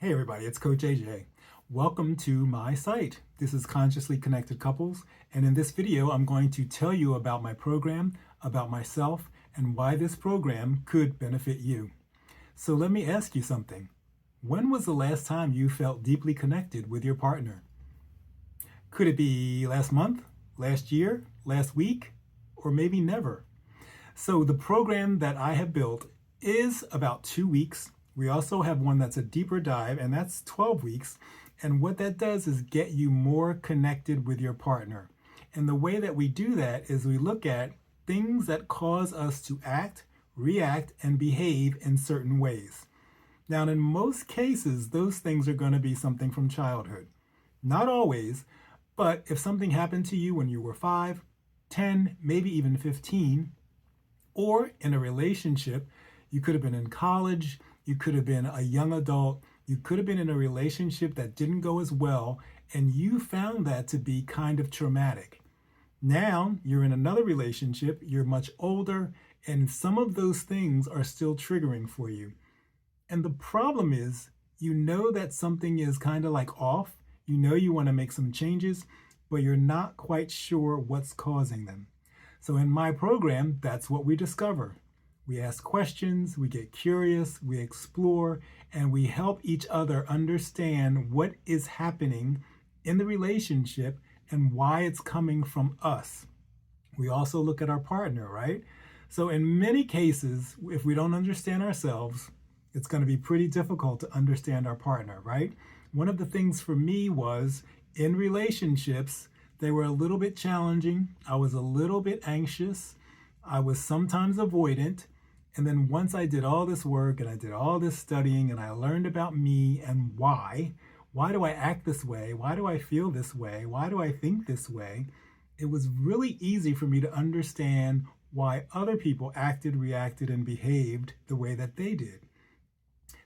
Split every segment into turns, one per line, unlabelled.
Hey everybody, it's Coach AJ. Welcome to my site. This is Consciously Connected Couples, and in this video I'm going to tell you about my program, about myself, and why this program could benefit you. So let me ask you something. When was the last time you felt deeply connected with your partner? Could it be last month, last year, last week, or maybe never? So the program that I have built is about 2 weeks. We also have one that's a deeper dive, and that's 12 weeks. And what that does is get you more connected with your partner. And the way that we do that is we look at things that cause us to act, react, and behave in certain ways. Now, in most cases, those things are going to be something from childhood. Not always, but if something happened to you when you were 5, 10, maybe even 15, or in a relationship, you could have been in college, you could have been a young adult, you could have been in a relationship that didn't go as well, and you found that to be kind of traumatic. Now you're in another relationship, you're much older, and some of those things are still triggering for you. And the problem is, you know that something is kind of like off, you know you want to make some changes, but you're not quite sure what's causing them. So in my program, that's what we discover. We ask questions, we get curious, we explore, and we help each other understand what is happening in the relationship and why it's coming from us. We also look at our partner, right? So in many cases, if we don't understand ourselves, it's going to be pretty difficult to understand our partner, right? One of the things for me was in relationships, they were a little bit challenging. I was a little bit anxious. I was sometimes avoidant. And then once I did all this work and I did all this studying and I learned about me and why do I act this way? Why do I feel this way? Why do I think this way? It was really easy for me to understand why other people acted, reacted, and behaved the way that they did.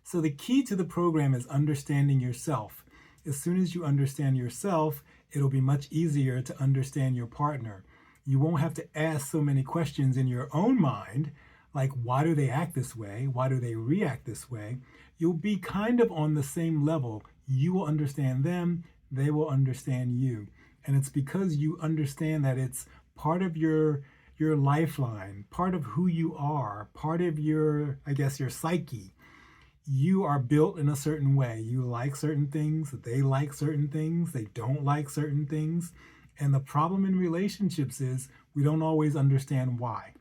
So the key to the program is understanding yourself. As soon as you understand yourself, it'll be much easier to understand your partner. You won't have to ask so many questions in your own mind, like why do they act this way? Why do they react this way? You'll be kind of on the same level. You will understand them, they will understand you. And it's because you understand that it's part of your lifeline, part of who you are, part of your, I guess, your psyche. You are built in a certain way. You like certain things, they like certain things, they don't like certain things. And the problem in relationships is we don't always understand why.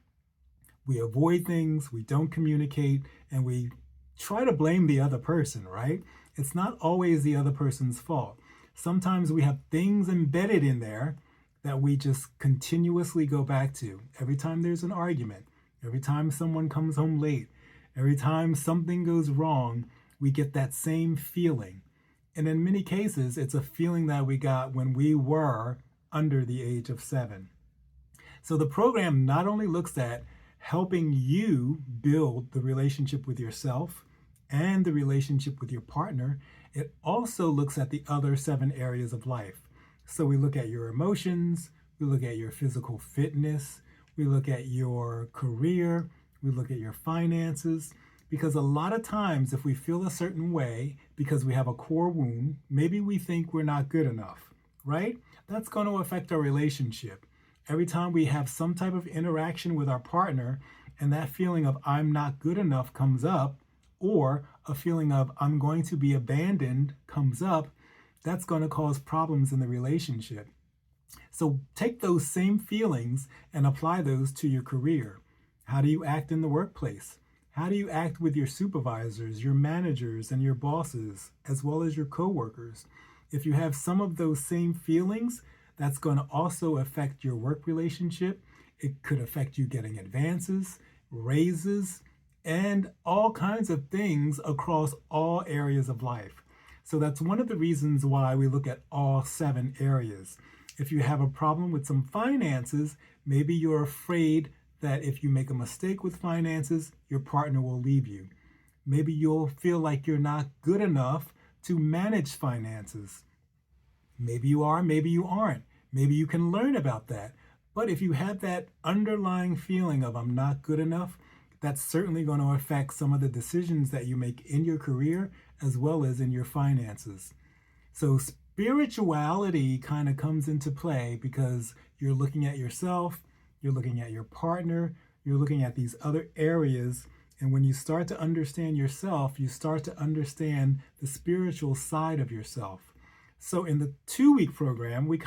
We avoid things, we don't communicate, and we try to blame the other person, right? It's not always the other person's fault. Sometimes we have things embedded in there that we just continuously go back to. Every time there's an argument, every time someone comes home late, every time something goes wrong, we get that same feeling. And in many cases, it's a feeling that we got when we were under the age of 7. So the program not only looks at helping you build the relationship with yourself and the relationship with your partner, it also looks at the other 7 areas of life. So we look at your emotions, we look at your physical fitness, we look at your career, we look at your finances, because a lot of times if we feel a certain way because we have a core wound, maybe we think we're not good enough, right? That's going to affect our relationship. Every time we have some type of interaction with our partner and that feeling of I'm not good enough comes up, or a feeling of I'm going to be abandoned comes up, that's going to cause problems in the relationship. So take those same feelings and apply those to your career. How do you act in the workplace? How do you act with your supervisors, your managers, and your bosses, as well as your coworkers? If you have some of those same feelings, that's going to also affect your work relationship. It could affect you getting advances, raises, and all kinds of things across all areas of life. So that's one of the reasons why we look at all 7 areas. If you have a problem with some finances, maybe you're afraid that if you make a mistake with finances, your partner will leave you. Maybe you'll feel like you're not good enough to manage finances. Maybe you are, maybe you aren't. Maybe you can learn about that. But if you have that underlying feeling of I'm not good enough, that's certainly going to affect some of the decisions that you make in your career as well as in your finances. So spirituality kind of comes into play because you're looking at yourself, you're looking at your partner, you're looking at these other areas. And when you start to understand yourself, you start to understand the spiritual side of yourself. So in the 2-week program, we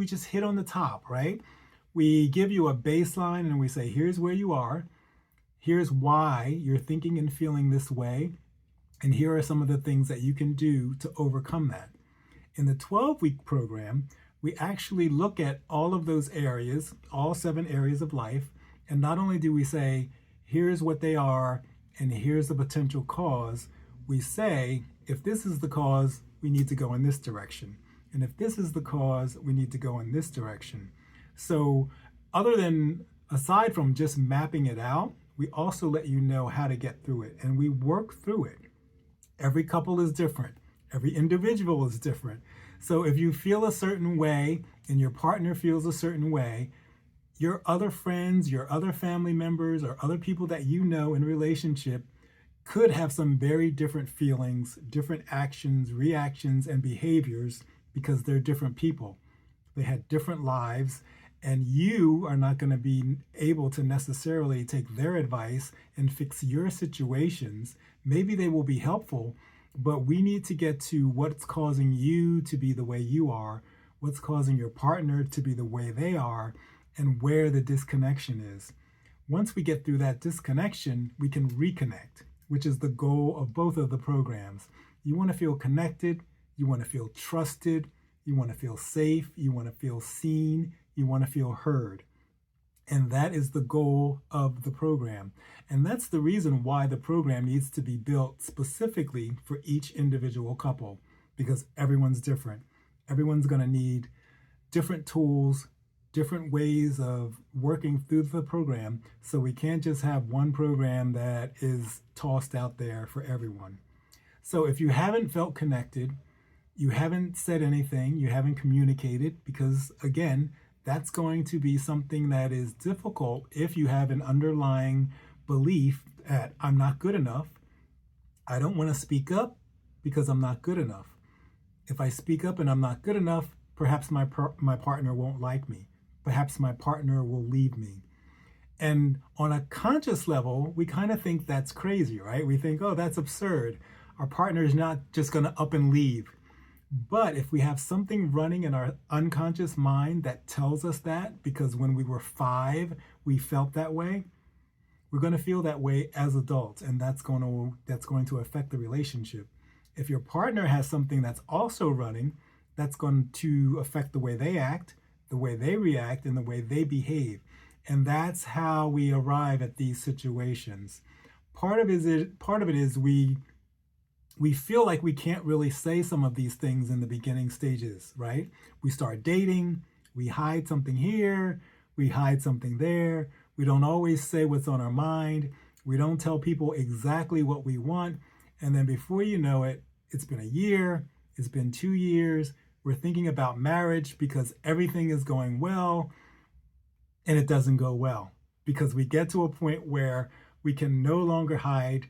just hit on the top, right? We give you a baseline and we say, here's where you are. Here's why you're thinking and feeling this way. And here are some of the things that you can do to overcome that. In the 12-week program, we actually look at all of those areas, all 7 areas of life. And not only do we say, here's what they are, and here's the potential cause, we say, if this is the cause, we need to go in this direction. And if this is the cause, we need to go in this direction. So aside from just mapping it out, we also let you know how to get through it. And we work through it. Every couple is different. Every individual is different. So if you feel a certain way and your partner feels a certain way, your other friends, your other family members, or other people that you know in relationship could have some very different feelings, different actions, reactions, and behaviors because they're different people. They had different lives, and you are not going to be able to necessarily take their advice and fix your situations. Maybe they will be helpful, but we need to get to what's causing you to be the way you are, what's causing your partner to be the way they are, and where the disconnection is. Once we get through that disconnection, we can reconnect, which is the goal of both of the programs. You want to feel connected, you want to feel trusted, you want to feel safe, you want to feel seen, you want to feel heard. And that is the goal of the program. And that's the reason why the program needs to be built specifically for each individual couple, because everyone's different. Everyone's going to need different tools, different ways of working through the program. So we can't just have one program that is tossed out there for everyone. So if you haven't felt connected, you haven't said anything, you haven't communicated, because again, that's going to be something that is difficult if you have an underlying belief that I'm not good enough. I don't want to speak up because I'm not good enough. If I speak up and I'm not good enough, perhaps my partner won't like me. Perhaps my partner will leave me. And on a conscious level, we kind of think that's crazy, right? We think, oh, that's absurd. Our partner is not just going to up and leave. But if we have something running in our unconscious mind that tells us that, because when we were 5, we felt that way, we're going to feel that way as adults, and that's going to affect the relationship. If your partner has something that's also running, that's going to affect the way they act, the way they react, and the way they behave. And that's how we arrive at these situations. Part of it is we feel like we can't really say some of these things in the beginning stages, right? We start dating, we hide something here, we hide something there. We don't always say what's on our mind. We don't tell people exactly what we want. And then before you know it, it's been a year, it's been 2 years. We're thinking about marriage because everything is going well, and it doesn't go well because we get to a point where we can no longer hide.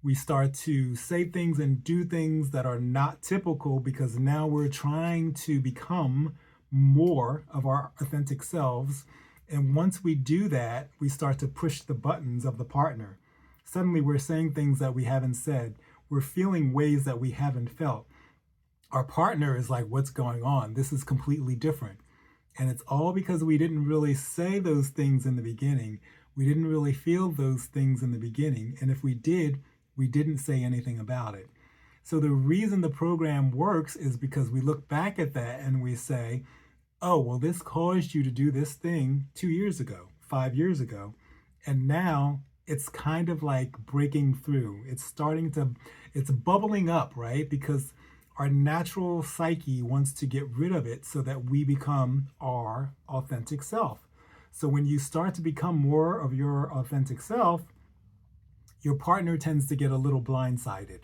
We start to say things and do things that are not typical because now we're trying to become more of our authentic selves. And once we do that, we start to push the buttons of the partner. Suddenly we're saying things that we haven't said. We're feeling ways that we haven't felt. Our partner is like, what's going on? This is completely different. And it's all because we didn't really say those things in the beginning. We didn't really feel those things in the beginning. And if we did, we didn't say anything about it. So the reason the program works is because we look back at that and we say, oh, well, this caused you to do this thing 2 years ago, 5 years ago. And now it's kind of like breaking through. It's bubbling up, right? Because our natural psyche wants to get rid of it so that we become our authentic self. So when you start to become more of your authentic self, your partner tends to get a little blindsided.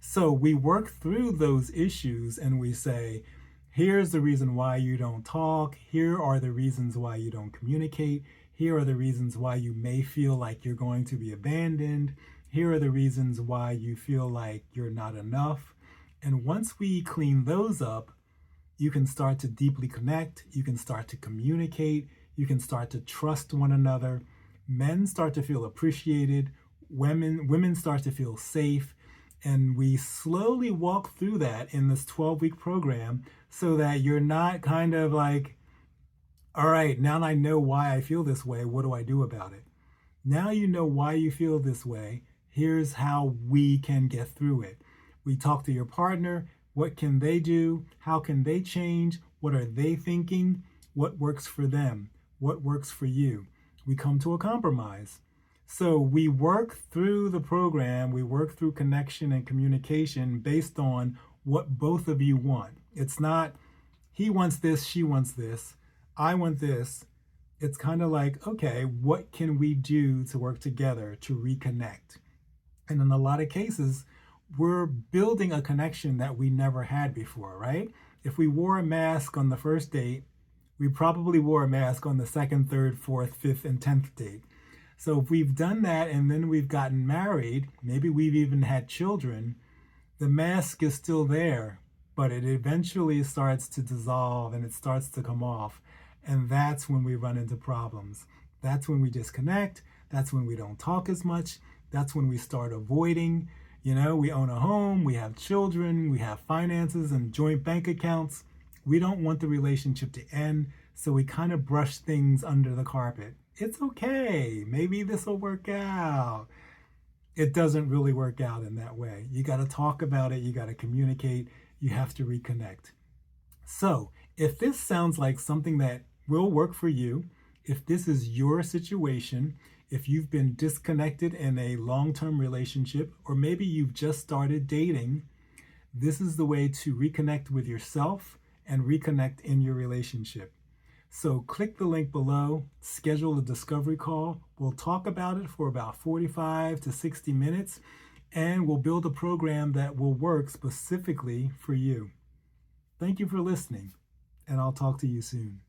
So we work through those issues and we say, here's the reason why you don't talk. Here are the reasons why you don't communicate. Here are the reasons why you may feel like you're going to be abandoned. Here are the reasons why you feel like you're not enough. And once we clean those up, you can start to deeply connect, you can start to communicate, you can start to trust one another. Men start to feel appreciated, women start to feel safe, and we slowly walk through that in this 12-week program so that you're not kind of like, all right, now I know why I feel this way, what do I do about it? Now you know why you feel this way. Here's how we can get through it. We talk to your partner. What can they do? How can they change? What are they thinking? What works for them? What works for you? We come to a compromise. So we work through the program, we work through connection and communication based on what both of you want. It's not he wants this, she wants this, I want this. It's kind of like, okay, what can we do to work together to reconnect? And in a lot of cases, we're building a connection that we never had before, right? If we wore a mask on the first date, we probably wore a mask on the second, third, fourth, fifth, and 10th date. So if we've done that and then we've gotten married, maybe we've even had children, the mask is still there, but it eventually starts to dissolve and it starts to come off. And that's when we run into problems. That's when we disconnect. That's when we don't talk as much. That's when we start avoiding. You know, we own a home, we have children, we have finances and joint bank accounts. We don't want the relationship to end, so we kind of brush things under the carpet. It's okay. Maybe this will work out. It doesn't really work out in that way. You got to talk about it. You got to communicate. You have to reconnect. So if this sounds like something that will work for you, if this is your situation, if you've been disconnected in a long-term relationship, or maybe you've just started dating, this is the way to reconnect with yourself and reconnect in your relationship. So click the link below, schedule a discovery call. We'll talk about it for about 45 to 60 minutes, and we'll build a program that will work specifically for you. Thank you for listening, and I'll talk to you soon.